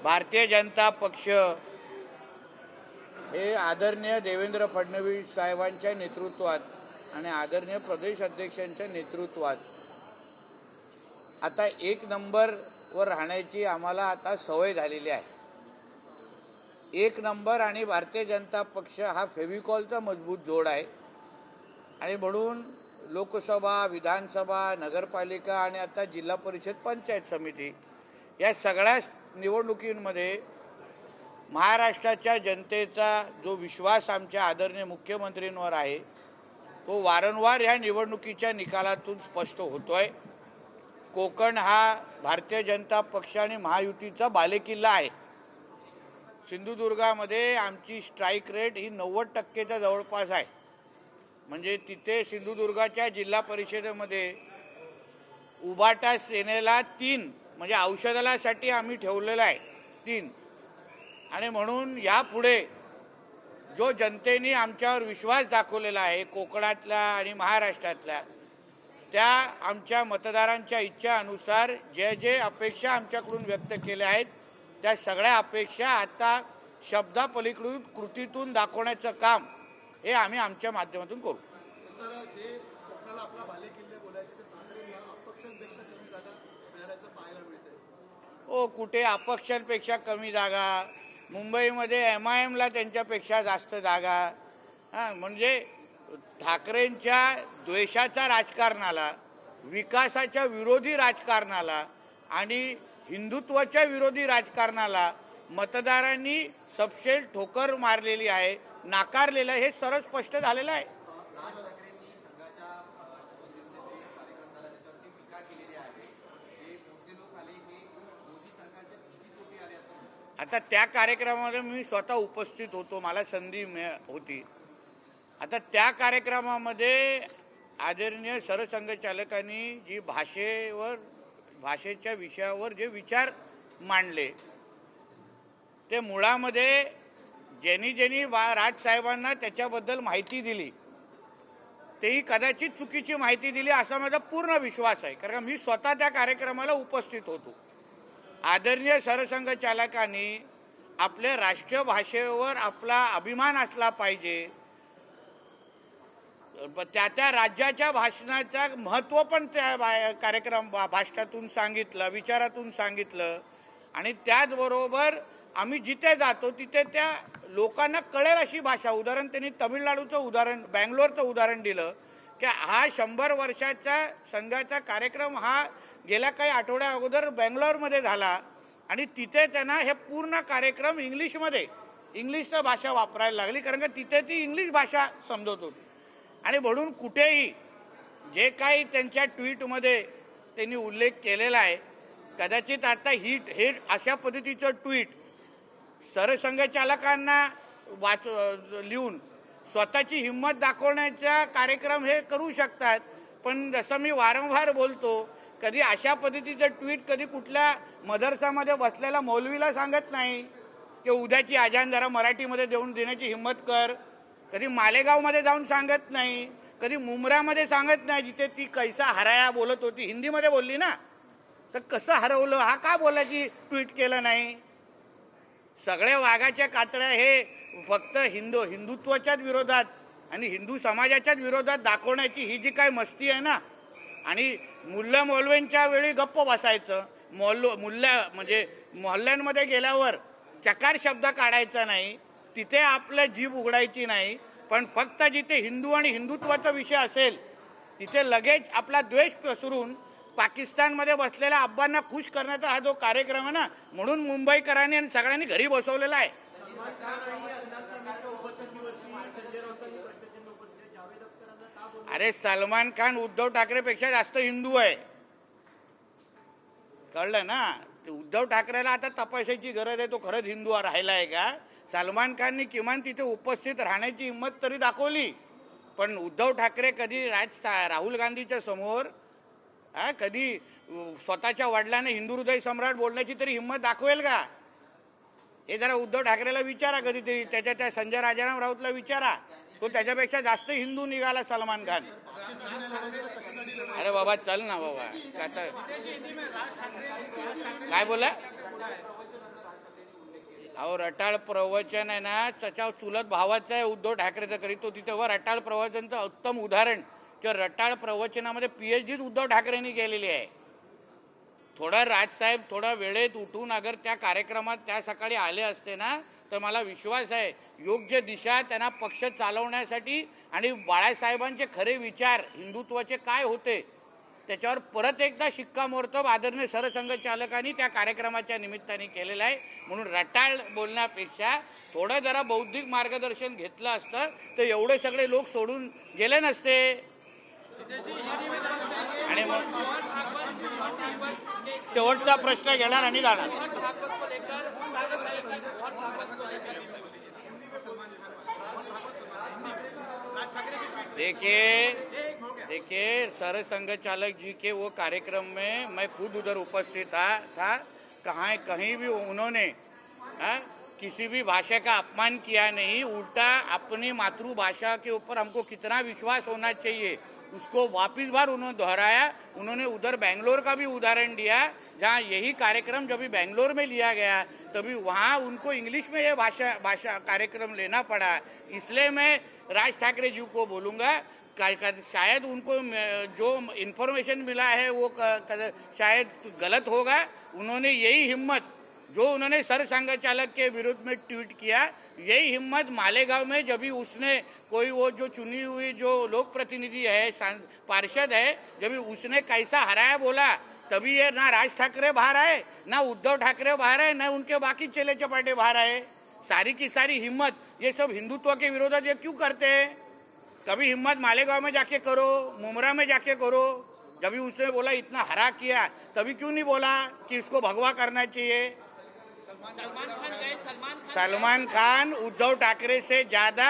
भारतीय जनता पक्ष हे आदरणीय देवेंद्र फडणवीस साहेबांच्या नेतृत्वात आणि आदरणीय प्रदेश अध्यक्षांच्या नेतृत्वात आता एक नंबरवर राहण्याची आम्हाला आता सवय झालेली आहे। एक नंबर आणि भारतीय जनता पक्ष हा फेविकॉलचा मजबूत जोड आहे आणि म्हणून लोकसभा, विधानसभा, नगरपालिका आणि आता जिल्हा परिषद, पंचायत समिती या सगळ्या निवडणुकींमध्ये महाराष्ट्राच्या जनतेचा जो विश्वास आमच्या आदरणीय मुख्यमंत्रींवर आहे तो वारंवार ह्या निवडणुकीच्या निकालातून स्पष्ट होतोय। कोकण हा भारतीय जनता पक्ष आणि महायुतीचा बालेकिल्ला आहे। सिंधुदुर्गामध्ये आमची स्ट्राईक रेट ही 90%च्या जवळपास आहे। म्हणजे तिथे सिंधुदुर्गाच्या जिल्हा परिषदेमध्ये उबाटा सेनेला 3 म्हणजे औषधासाठी आम्ही ठेवलेला आहे 3 आणि म्हणून यापुढे जो जनतेने आमच्यावर विश्वास दाखवलेला आहे कोकणातला आणि महाराष्ट्रातला त्या आमच्या मतदारांच्या इच्छानुसार जे अपेक्षा आमच्याकडून व्यक्त केल्या आहेत त्या सगळ्या अपेक्षा आता शब्दापलीकडून कृतीतून दाखवण्याचं काम हे आम्ही आमच्या माध्यमातून करू। ओ कुठे अपक्षांपेक्षा कमी जागा, मुंबईमध्ये MIMला त्यांच्यापेक्षा जास्त जागा। म्हणजे ठाकरेंच्या द्वेषाच्या राजकारणाला, विकासाच्या विरोधी राजकारणाला आणि हिंदुत्वाच्या विरोधी राजकारणाला मतदारांनी सपशेल ठोकर मारलेली आहे, नाकारलेलं हे सरळ स्पष्ट झालेलं आहे। आता त्या कार्यक्रमामध्ये मी स्वतः उपस्थित होतो, मला संधी होती। आता त्या कार्यक्रमामध्ये आदरणीय सरसंघचालकांनी जी भाषेच्या विषयावर जे विचार मांडले ते मुळामध्ये ज्यांनी राजसाहेबांना त्याच्याबद्दल माहिती दिली तेही कदाचित चुकीची माहिती दिली असा माझा पूर्ण विश्वास आहे, कारण मी स्वतः त्या कार्यक्रमाला उपस्थित होतो। आदरणीय सरसंघचालकांनी आपल्या राष्ट्रीय भाषेवर आपला अभिमान असला पाहिजे, त्या राज्याच्या भाषणाचा महत्त्व पण त्या कार्यक्रम भाषणातून सांगितलं, विचारातून सांगितलं आणि त्याचबरोबर आम्ही जिथे जातो तिथे त्या लोकांना कळेल अशी भाषा, उदाहरण त्यांनी तमिळनाडूचं उदाहरण, बँगलोरचं उदाहरण दिलं की हा 100 वर्षाचा संघाचा कार्यक्रम हा गेल्या काही आठवड्या अगोदर बँगलोरमध्ये झाला आणि तिथे त्यांना हे पूर्ण कार्यक्रम इंग्लिशची भाषा वापरायला लागली, कारण का तिथे ती इंग्लिश भाषा समजत होती। आणि म्हणून कुठेही जे काही त्यांच्या ट्विटमध्ये त्यांनी उल्लेख केलेला आहे, कदाचित आता हे अशा पद्धतीचं ट्विट सरसंघचालकांना लिहून स्वतःची हिंमत दाखवण्याचा कार्यक्रम हे करू शकतात, पण जसं मी वारंवार बोलतो कधी अशा पद्धतीचं ट्विट कधी कुठल्या मदरसामध्ये बसलेला मौलवीला सांगत नाही की उद्याची अजान जरा मराठीमध्ये देण्याची हिंमत कर, कधी मालेगावमध्ये जाऊन सांगत नाही, कधी मुंब्रामध्ये सांगत नाही जिथे ती कैसा हराया बोलत होती, हिंदीमध्ये बोलली ना, तर कसं हरवलं हा का बोलायची ट्विट केलं नाही। सगळे वाघाच्या कातळ्या हे फक्त हिंदुत्वाच्याच विरोधात आणि हिंदू समाजाच्याच विरोधात दाखवण्याची ही जी काय मस्ती आहे ना, आणि मुल्ला मौलव्यांच्या वेळी गप्प बसायचं, म्हणजे मोहल्ल्यांमध्ये गेल्यावर चकार शब्द काढायचा नाही, तिथे आपलं जीभ उघडायची नाही, पण फक्त जिथे हिंदू आणि हिंदुत्वाचा विषय असेल तिथे लगेच आपला द्वेष पसरून पाकिस्तानमध्ये बसलेल्या अब्बांना खुश करण्याचा हा जो कार्यक्रम आहे ना, म्हणून मुंबईकरांनी आणि सगळ्यांनी घरी बसवलेला आहे। अरे सलमान खान उद्धव ठाकरेपेक्षा जास्त हिंदू आहे, कळलं ना। उद्धव ठाकरेला आता तपासायची गरज आहे तो खरंच हिंदू राहिला आहे का। सलमान खाननी किमान तिथे उपस्थित राहण्याची हिंमत तरी दाखवली, पण उद्धव ठाकरे कधी राहुल गांधीच्या समोर कधी स्वतःच्या वडिलांना हिंदू हृदय सम्राट बोलण्याची तरी हिंमत दाखवेल का? हे जरा उद्धव ठाकरेला विचारा कधीतरी, त्या संजय राजाराम राऊतला विचारा, तो त्याच्यापेक्षा जास्त हिंदू निघाला सलमान खान। अरे बाबा चल ना बाबा, काय बोला? अहो रटाळ प्रवचन आहे ना, त्याच्या चुलत भावाचं आहे उद्धव ठाकरेचं करीत तो तिथे वर रटाळ प्रवचनचं उत्तम उदाहरण किंवा रटाळ प्रवचनामध्ये PhD उद्धव ठाकरेंनी केलेली आहे. थोडा राजसाहेब थोडा वेळेत उठून अगर त्या कार्यक्रमात त्या सकाळी आले असते ना, तर मला विश्वास आहे योग्य दिशा त्यांना पक्ष चालवण्यासाठी आणि बाळासाहेबांचे खरे विचार हिंदुत्वाचे काय होते त्याच्यावर परत एकदा शिक्कामोर्तब आदरणीय सरसंघचालकांनी त्या कार्यक्रमाच्या निमित्ताने केलेला आहे. म्हणून रटाळ बोलण्यापेक्षा थोडं जरा बौद्धिक मार्गदर्शन घेतलं असतं तर एवढे सगळे लोक सोडून गेले नसते. आणि मग शेवटचा प्रश्न घेणार आणि जाणार. देखिए सरसंघचालक जी के वो कार्यक्रम में मैं खुद उधर उपस्थित था कहीं भी उन्होंने किसी भी भाषा का अपमान किया नहीं, उल्टा अपनी मातृभाषा के ऊपर हमको कितना विश्वास होना चाहिए उसको वापिस बार उन्होंने दोहराया. उन्होंने उधर बेंगलोर का भी उदाहरण दिया जहाँ यही कार्यक्रम जब भी बेंगलोर में लिया गया तभी वहाँ उनको इंग्लिश में ये भाषा कार्यक्रम लेना पड़ा. इसलिए मैं राज ठाकरे जी को बोलूँगा शायद उनको जो इन्फॉर्मेशन मिला है वो शायद गलत होगा. उन्होंने यही हिम्मत जो उन्होंने सरसंघचालक के विरुद्ध में ट्वीट किया, यही हिम्मत मालेगांव में जब भी उसने कोई वो जो चुनी हुई जो लोक प्रतिनिधि है पार्षद है जब भी उसने कैसा हराया बोला तभी ये ना राज ठाकरे बाहर आए ना उद्धव ठाकरे बाहर आए ना उनके बाकी चेले चपाटे बाहर आए. सारी की सारी हिम्मत ये सब हिंदुत्व के विरोध ये क्यों करते हैं? कभी हिम्मत मालेगांव में जाके करो, मुमरा में जाके करो. जब भी उसने बोला इतना हरा किया तभी क्यों नहीं बोला कि इसको भगवा करना चाहिए? सलमान खान उद्धव ठाकरे से ज़्यादा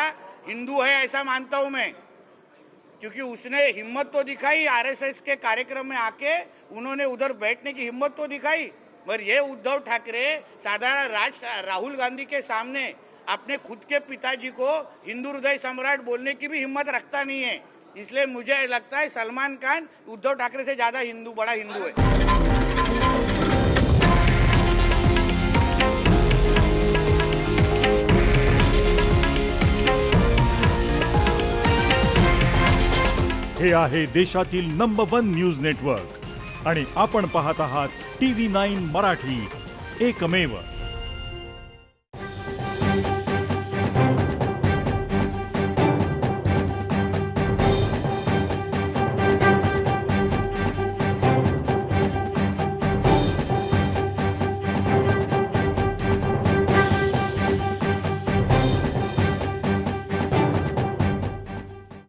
हिंदू है ऐसा मानता हूँ मैं, क्योंकि उसने हिम्मत तो दिखाई RSS के कार्यक्रम में आके उन्होंने उधर बैठने की हिम्मत तो दिखाई. पर ये उद्धव ठाकरे साधारण राहुल गांधी के सामने अपने खुद के पिताजी को हिंदू हृदय सम्राट बोलने की भी हिम्मत रखता नहीं है. इसलिए मुझे लगता है सलमान खान उद्धव ठाकरे से ज़्यादा बड़ा हिंदू है. हे आहे देशातील नंबर 1 न्यूज नेटवर्क आणि आपण पाहत आहात TV9 मराठी, एकमेव.